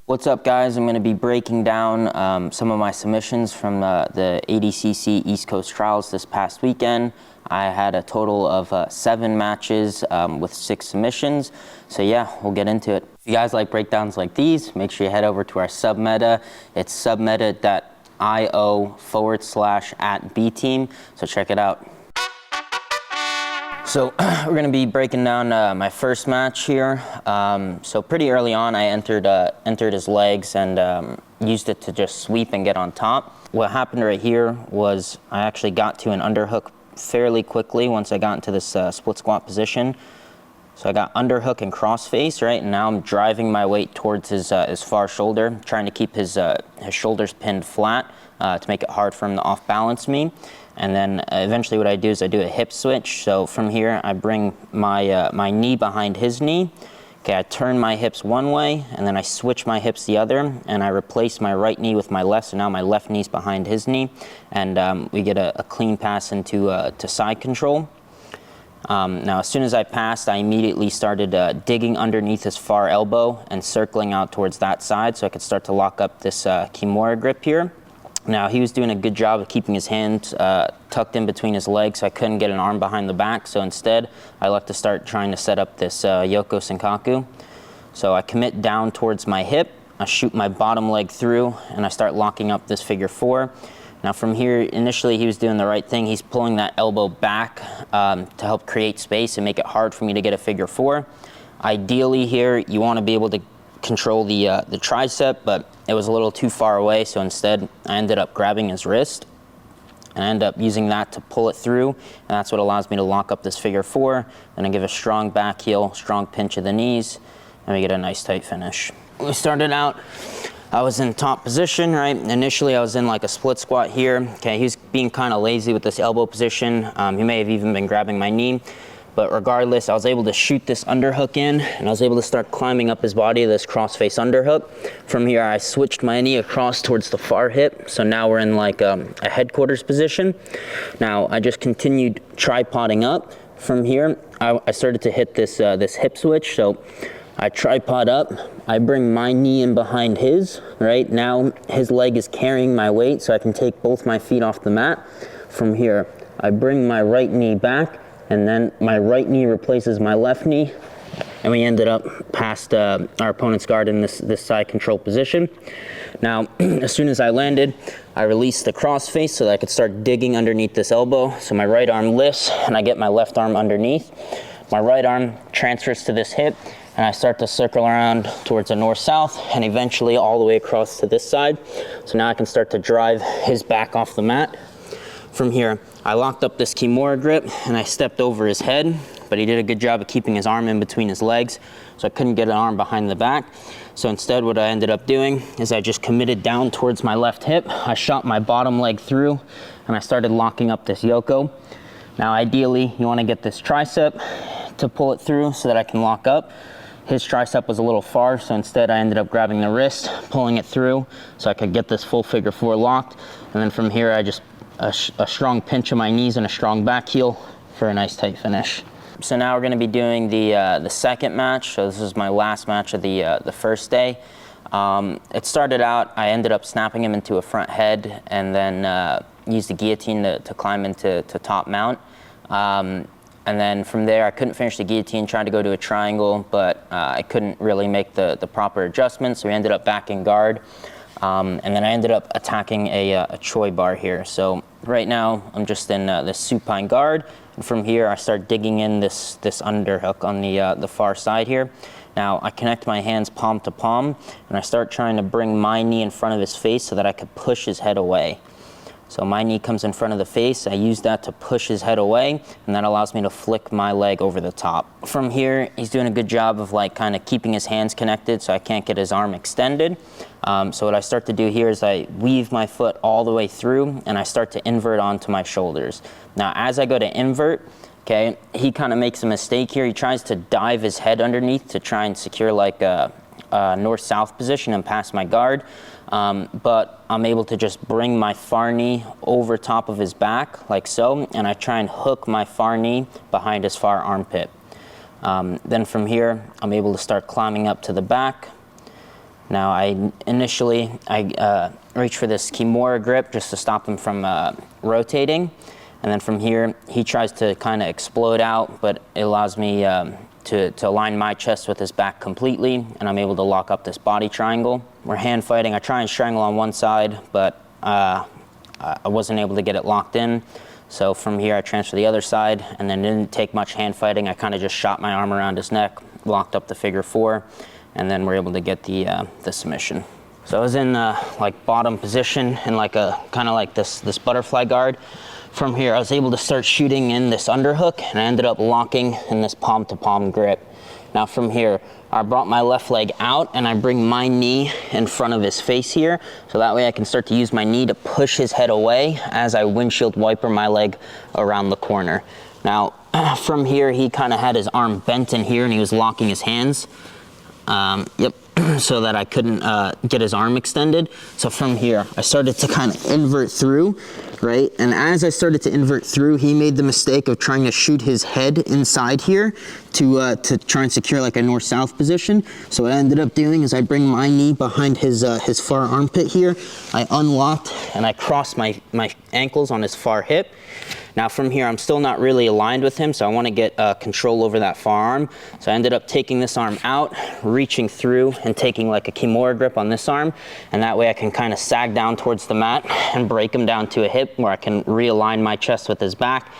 What's up, guys? I'm going to be breaking down some of my submissions from the ADCC East Coast Trials this past weekend. I had a total of 7 matches with 6 submissions. So yeah, we'll get into it. If you guys like breakdowns like these, make sure you head over to our submeta. It's submeta.io/@bteam. So check it out. So we're going to be breaking down my first match here. So pretty early on, I entered his legs and used it to just sweep and get on top. What happened right here was I actually got to an underhook fairly quickly once I got into this split squat position. So I got underhook and crossface, right? And now I'm driving my weight towards his far shoulder, trying to keep his shoulders pinned flat to make it hard for him to off balance me. And then eventually what I do is I do a hip switch. So from here, I bring my knee behind his knee. Okay, I turn my hips one way, and then I switch my hips the other, and I replace my right knee with my left, so now my left knee's behind his knee, and we get a clean pass into to side control. Now, as soon as I passed, I immediately started digging underneath his far elbow and circling out towards that side so I could start to lock up this Kimura grip here. Now, he was doing a good job of keeping his hands tucked in between his legs, so I couldn't get an arm behind the back. So instead, I like to start trying to set up this yoko sankaku. So I commit down towards my hip, I shoot my bottom leg through, and I start locking up this figure 4. Now from here, initially he was doing the right thing. He's pulling that elbow back to help create space and make it hard for me to get a figure 4. Ideally here, you want to be able to control the tricep, but it was a little too far away, so instead I ended up grabbing his wrist and I ended up using that to pull it through, and that's what allows me to lock up this figure 4. Then I give a strong back heel, strong pinch of the knees, and we get a nice tight finish. We started out, I was in top position, right? Initially I was in like a split squat here. Okay, he was being kind of lazy with this elbow position. He may have even been grabbing my knee. But regardless, I was able to shoot this underhook in, and I was able to start climbing up his body, this cross-face underhook. From here, I switched my knee across towards the far hip, so now we're in like a headquarters position. Now, I just continued tripoding up. From here, I started to hit this hip switch, so I tripod up, I bring my knee in behind his, right? Now, his leg is carrying my weight, so I can take both my feet off the mat. From here, I bring my right knee back, and then my right knee replaces my left knee, and we ended up past our opponent's guard in this side control position. Now, as soon as I landed, I released the cross face so that I could start digging underneath this elbow. So my right arm lifts, and I get my left arm underneath. My right arm transfers to this hip, and I start to circle around towards the north-south, and eventually all the way across to this side. So now I can start to drive his back off the mat. From here, I locked up this Kimura grip and I stepped over his head, but he did a good job of keeping his arm in between his legs, so I couldn't get an arm behind the back. So instead, what I ended up doing is I just committed down towards my left hip. I shot my bottom leg through and I started locking up this yoko. Now, ideally, you want to get this tricep to pull it through so that I can lock up. His tricep was a little far, so instead I ended up grabbing the wrist, pulling it through so I could get this full figure 4 locked. And then from here, I just a strong pinch of my knees and a strong back heel for a nice tight finish. So now we're going to be doing the second match. So this is my last match of the first day. It started out, I ended up snapping him into a front head and then used the guillotine to climb into top mount. And then from there, I couldn't finish the guillotine, tried to go to a triangle, but I couldn't really make the proper adjustment, so we ended up back in guard. And then I ended up attacking a Choibar here. So right now, I'm just in this supine guard. And from here, I start digging in this underhook on the far side here. Now, I connect my hands palm to palm, and I start trying to bring my knee in front of his face so that I could push his head away. So my knee comes in front of the face, I use that to push his head away, and that allows me to flick my leg over the top. From here, he's doing a good job of like kind of keeping his hands connected so I can't get his arm extended. So what I start to do here is I weave my foot all the way through, and I start to invert onto my shoulders. Now, as I go to invert, okay, he kind of makes a mistake here. He tries to dive his head underneath to try and secure like a north-south position and pass my guard. But I'm able to just bring my far knee over top of his back like so, and I try and hook my far knee behind his far armpit. Then from here, I'm able to start climbing up to the back, Now initially I reach for this kimura grip just to stop him from rotating. And then from here, he tries to kind of explode out, but it allows me to align my chest with his back completely, and I'm able to lock up this body triangle. We're hand fighting. I try and strangle on one side, but I wasn't able to get it locked in. So from here, I transfer the other side, and then it didn't take much hand fighting. I kind of just shot my arm around his neck, locked up the figure 4, and then we're able to get the submission. So I was in like bottom position in like a kind of like this butterfly guard. From here, I was able to start shooting in this underhook, and I ended up locking in this palm-to-palm grip. Now from here, I brought my left leg out, and I bring my knee in front of his face here, so that way I can start to use my knee to push his head away as I windshield wiper my leg around the corner. Now, from here, he kind of had his arm bent in here, and he was locking his hands. So that I couldn't get his arm extended. So from here, I started to kind of invert through, right? And as I started to invert through, he made the mistake of trying to shoot his head inside here to try and secure like a north-south position. So what I ended up doing is I bring my knee behind his far armpit here. I unlocked and I crossed my ankles on his far hip. Now from here, I'm still not really aligned with him, so I want to get control over that far arm. So I ended up taking this arm out, reaching through, and taking like a kimura grip on this arm, and that way I can kind of sag down towards the mat and break him down to a hip where I can realign my chest with his back.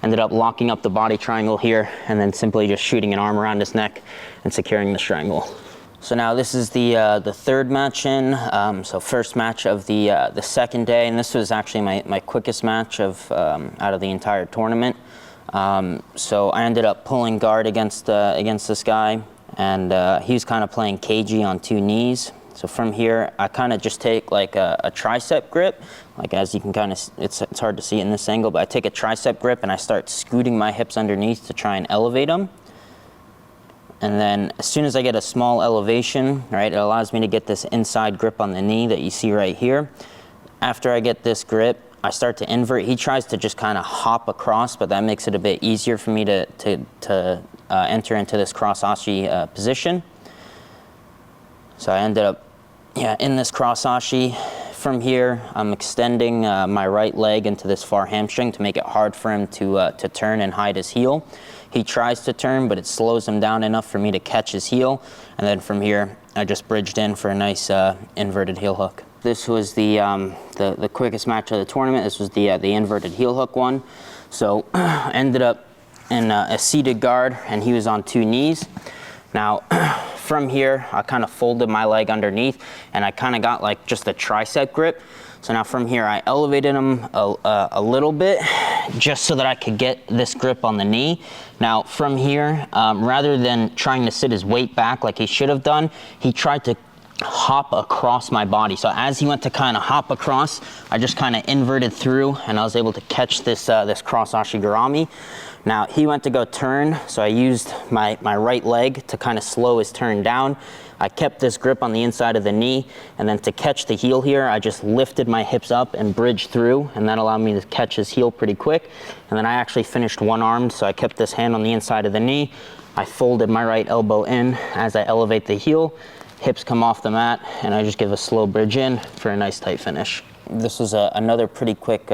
Ended up locking up the body triangle here, and then simply just shooting an arm around his neck and securing the strangle. So now this is the third match in, so first match of the second day, and this was actually my quickest match of out of the entire tournament. So I ended up pulling guard against this guy, and he was kind of playing cagey on 2 knees. So from here, I kind of just take like a tricep grip, like as you can kind of, it's hard to see in this angle, but I take a tricep grip and I start scooting my hips underneath to try and elevate them. And then as soon as I get a small elevation, right, it allows me to get this inside grip on the knee that you see right here. After I get this grip, I start to invert. He tries to just kind of hop across, but that makes it a bit easier for me to enter into this cross-ashi position. So I ended up in this cross-ashi. From here, I'm extending my right leg into this far hamstring to make it hard for him to turn and hide his heel. He tries to turn, but it slows him down enough for me to catch his heel. And then from here, I just bridged in for a nice inverted heel hook. This was the quickest match of the tournament. This was the inverted heel hook one. So I ended up in a seated guard, and he was on 2 knees. Now, from here, I kind of folded my leg underneath, and I kind of got like just a tricep grip. So now from here, I elevated him a little bit just so that I could get this grip on the knee. Now from here, rather than trying to sit his weight back like he should have done, he tried to hop across my body. So as he went to kind of hop across, I just kind of inverted through, and I was able to catch this cross ashigurami. Now he went to go turn, so I used my right leg to kind of slow his turn down. I kept this grip on the inside of the knee, and then to catch the heel here, I just lifted my hips up and bridged through, and that allowed me to catch his heel pretty quick. And then I actually finished one-armed, so I kept this hand on the inside of the knee. I folded my right elbow in as I elevate the heel, hips come off the mat, and I just give a slow bridge in for a nice tight finish. This was another pretty quick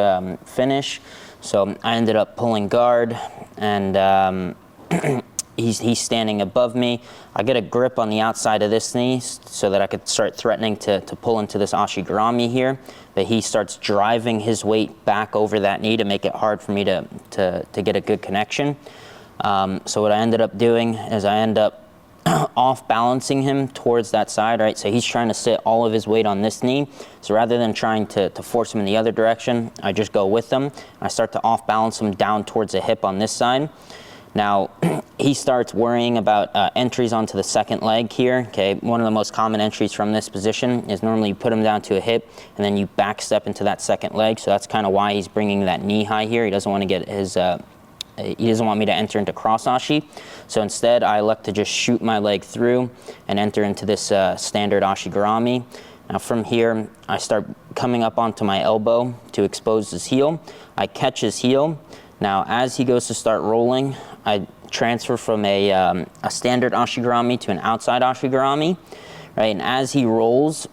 finish. So I ended up pulling guard, and he's standing above me. I get a grip on the outside of this knee so that I could start threatening to pull into this ashigurami here. But he starts driving his weight back over that knee to make it hard for me to get a good connection. So what I ended up doing is I end up off balancing him towards that side, right? So he's trying to sit all of his weight on this knee. So rather than trying to force him in the other direction, I just go with him. I start to off balance him down towards the hip on this side. Now, he starts worrying about entries onto the second leg here. Okay, one of the most common entries from this position is normally you put him down to a hip and then you back step into that second leg. So that's kind of why he's bringing that knee high here. He doesn't want to get his he doesn't want me to enter into cross-ashi. So instead, I elect to just shoot my leg through and enter into this standard ashigurami. Now from here, I start coming up onto my elbow to expose his heel. I catch his heel. Now as he goes to start rolling, I transfer from a standard ashigurami to an outside ashigurami. right? And as he rolls,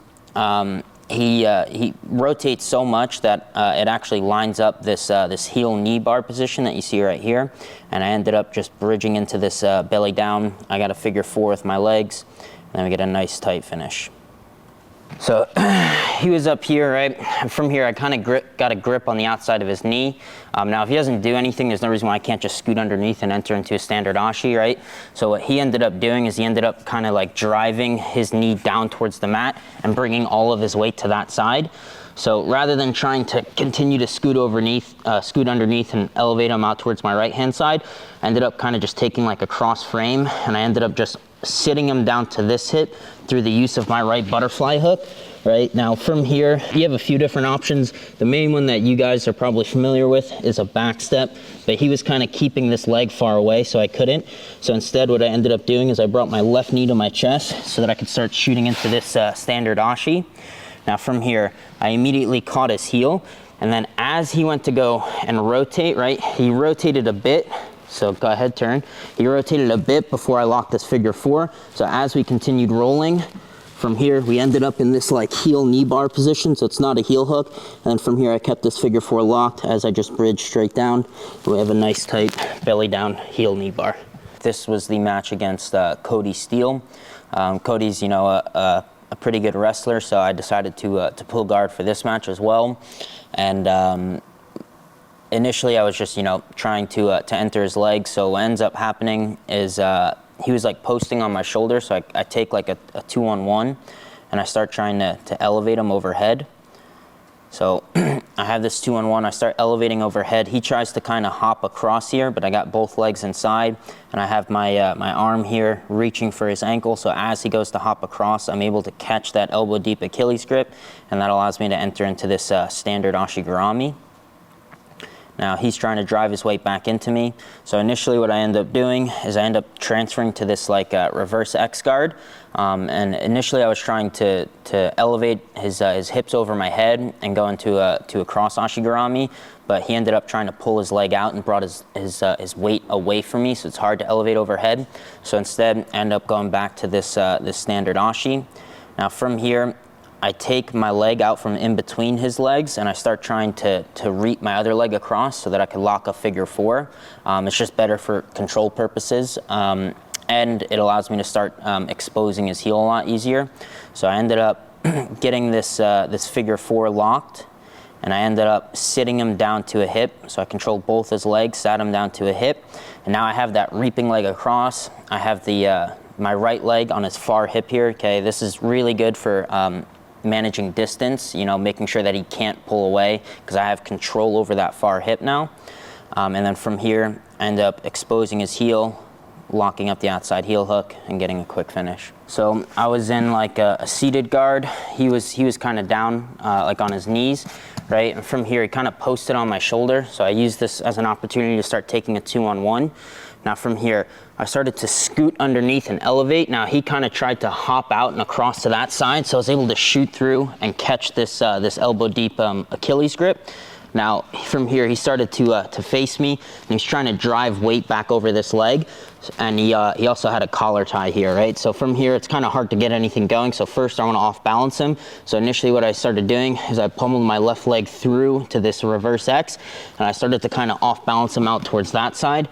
he rotates so much that it actually lines up this this heel knee bar position that you see right here, and I ended up just bridging into this belly down. I got a figure 4 with my legs, and then we get a nice tight finish. So he was up here, right? From here, I kind of got a grip on the outside of his knee. Now, if he doesn't do anything, there's no reason why I can't just scoot underneath and enter into a standard ashi, right? So what he ended up doing is he ended up kind of like driving his knee down towards the mat and bringing all of his weight to that side. So rather than trying to continue to scoot underneath and elevate him out towards my right-hand side, I ended up kind of just taking like a cross frame, and I ended up just sitting him down to this hip through the use of my right butterfly hook. Right now, from here, you have a few different options. The main one that you guys are probably familiar with is a back step, but he was kind of keeping this leg far away, so I couldn't. So instead, what I ended up doing is I brought my left knee to my chest so that I could start shooting into this standard ashi. Now from here, I immediately caught his heel, and then as he went to go and rotate, right, he rotated a bit. So go ahead, turn. He rotated a bit before I locked this figure 4. So as we continued rolling, from here, we ended up in this like heel knee bar position, so it's not a heel hook. And then from here, I kept this figure 4 locked as I just bridged straight down. We have a nice tight belly down heel knee bar. This was the match against Cody Steele. Cody's, you know, a pretty good wrestler, so I decided to pull guard for this match as well. And initially, I was just, you know, trying to enter his legs. So what ends up happening is he was like posting on my shoulder, so I take like a 2-on-1, and I start trying to elevate him overhead. So I have this 2-on-1, I start elevating overhead. He tries to kind of hop across here, but I got both legs inside, and I have my my arm here reaching for his ankle. So as he goes to hop across, I'm able to catch that elbow deep Achilles grip, and that allows me to enter into this standard ashigurami. Now he's trying to drive his weight back into me. So initially what I end up doing is I end up transferring to this like reverse X guard. And initially I was trying to elevate his hips over my head and go into a cross ashigurami, but he ended up trying to pull his leg out and brought his weight away from me, so it's hard to elevate overhead. So instead I end up going back to this standard ashi. Now from here, I take my leg out from in between his legs, and I start trying to reap my other leg across so that I could lock a figure 4. It's just better for control purposes, and it allows me to start exposing his heel a lot easier. So I ended up getting this figure 4 locked, and I ended up sitting him down to a hip. So I controlled both his legs, sat him down to a hip, and now I have that reaping leg across. I have the my right leg on his far hip here. Okay, this is really good for managing distance, you know, making sure that he can't pull away, because I have control over that far hip now. And then from here, I end up exposing his heel, locking up the outside heel hook, and getting a quick finish. So I was in like a seated guard. He was kind of down, like on his knees, right? And from here, he kind of posted on my shoulder. So I used this as an opportunity to start taking a 2-on-1. Now from here, I started to scoot underneath and elevate. Now he kind of tried to hop out and across to that side, so I was able to shoot through and catch this this elbow deep Achilles grip. Now from here, he started to face me, and he's trying to drive weight back over this leg, and he also had a collar tie here, right? So from here, it's kind of hard to get anything going. So first, I want to off balance him. So initially, what I started doing is I pummeled my left leg through to this reverse X, and I started to kind of off balance him out towards that side.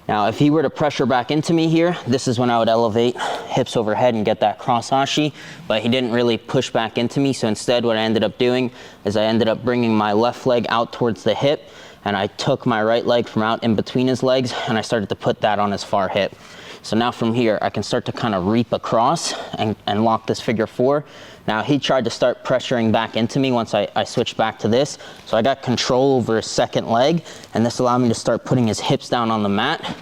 Now, if he were to pressure back into me here, this is when I would elevate hips overhead and get that cross ashi, but he didn't really push back into me. So instead, what I ended up doing is I ended up bringing my left leg out towards the hip, and I took my right leg from out in between his legs, and I started to put that on his far hip. So now from here, I can start to kind of reap across and lock this figure 4. Now he tried to start pressuring back into me once I switched back to this. So I got control over his second leg, and this allowed me to start putting his hips down on the mat.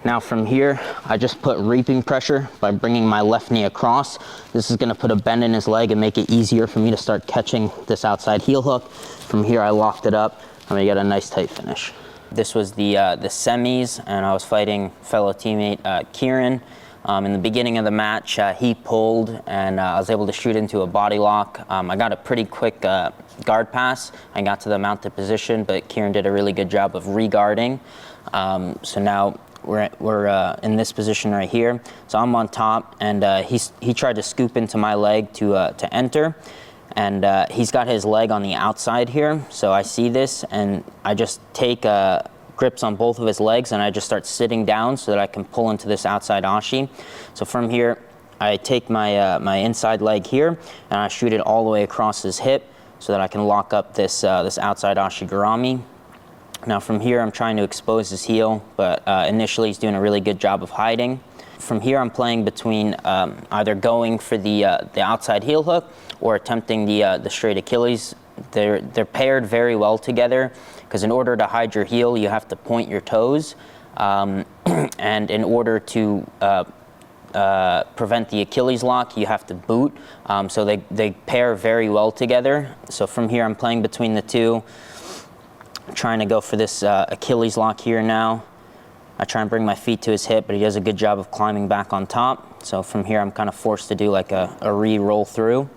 Now from here, I just put reaping pressure by bringing my left knee across. This is gonna put a bend in his leg and make it easier for me to start catching this outside heel hook. From here, I locked it up, and we got a nice tight finish. This was the semis, and I was fighting fellow teammate Kieran. In the beginning of the match, he pulled, and I was able to shoot into a body lock. I got a pretty quick guard pass. I got to the mounted position, but Kieran did a really good job of re-guarding. So now we're in this position right here. So I'm on top, and he tried to scoop into my leg to enter, and he's got his leg on the outside here. So I see this, and I just take grips on both of his legs, and I just start sitting down so that I can pull into this outside ashi. So from here, I take my my inside leg here, and I shoot it all the way across his hip so that I can lock up this this outside ashi garami. Now from here, I'm trying to expose his heel, but initially he's doing a really good job of hiding. From here, I'm playing between either going for the outside heel hook or attempting the straight Achilles. They're paired very well together, because in order to hide your heel, you have to point your toes, and in order to prevent the Achilles lock, you have to boot. So they pair very well together. So from here, I'm playing between the two, trying to go for this Achilles lock here now. I try and bring my feet to his hip, but he does a good job of climbing back on top. So from here, I'm kind of forced to do like a re-roll through.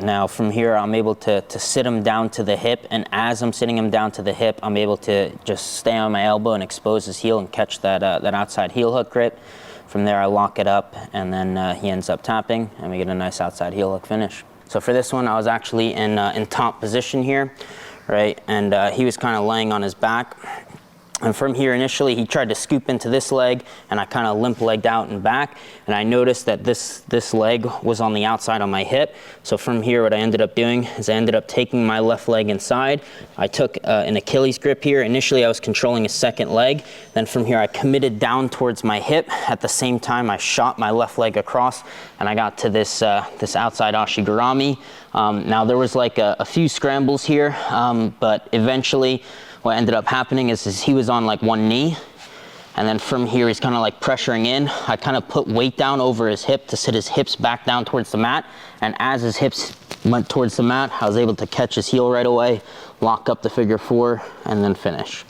Now from here, I'm able to sit him down to the hip, and as I'm sitting him down to the hip, I'm able to just stay on my elbow and expose his heel and catch that outside heel hook grip. From there, I lock it up, and then he ends up tapping, and we get a nice outside heel hook finish. So for this one, I was actually in top position here, right? And he was kind of laying on his back. And from here, initially, he tried to scoop into this leg, and I kind of limp-legged out and back. And I noticed that this leg was on the outside on my hip. So from here, what I ended up doing is I ended up taking my left leg inside. I took an Achilles grip here. Initially, I was controlling a second leg. Then from here, I committed down towards my hip. At the same time, I shot my left leg across, and I got to this outside ashi garami. Now, there was like a few scrambles here, but eventually, what ended up happening is he was on like one knee, and then from here he's kind of like pressuring in. I kind of put weight down over his hip to sit his hips back down towards the mat, and as his hips went towards the mat, I was able to catch his heel right away, lock up the figure four, and then finish.